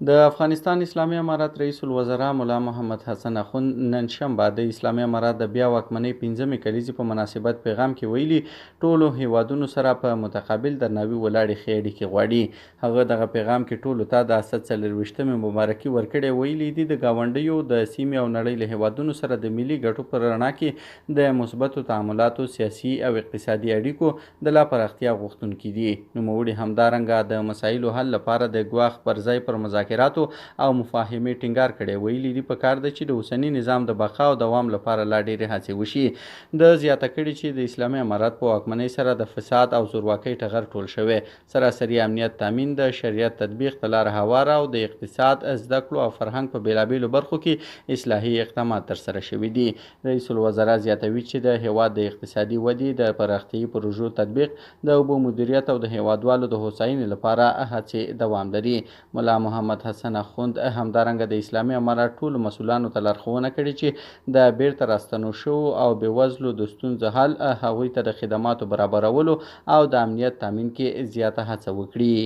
د افغانستان اسلامي امارت رئیس الوزرا مولا محمد حسن اخوند نن شنبه د اسلامي امارت د بیا واکمنۍ 15مې کلیزې په مناسبت پیغام کې ویلي ټولو هیوادونو سره په متقابل درناوي ولاړې ښې اړیکې غواړي. هغه دغه پیغام کې ټولو ته د اسد 24مې مبارکي ورکړې. ویلي دي د ګاونډیو د سیمې او نړۍ له هیوادونو سره د ملي ګټو په رڼا کې د مثبتو تعاملاتو، سیاسي او اقتصادي اړیکو د لا پراختیا غوښتونکي دي. نوموړي همدارنګه د مسایلو حل لپاره د ګواښ پر ځای پر مذاکراتو او مفاهمې ټینګار کړی. ویلي دي پکار ده چې د اوسني نظام د بقا او دوام لپاره لا ډېرې هڅې وشي. د زیاته کړي چې د اسلامي امارت په واکمنۍ سره د فساد او زورواکۍ ټغر ټول شوی، سراسري امنیت تامین، د شریعت تطبیق ته لاره هواره او د اقتصاد، زده کړو او فرهنګ په بیلابیلو برخو کې اصلاحي اقدامات ترسره شوي دي. رئیس الوزرا زیاتوي چې د هیواد د اقتصادي ودې د پراختیایي پروژو تطبیق، د اوبو مدیریت او د هیوادوالو د هوساینې لپاره هڅې دوام لري. مولا محمد حسن اخوند همدارنګه د اسلامي امارت ټولو مسؤلانو ته لارښوونه کړې چې د بیرته راستنو شوو او بېوزلو د ستونزو حل، هغوی ته د خدماتو برابرولو او د امنیت تامین کې زیاته هڅه وکړي.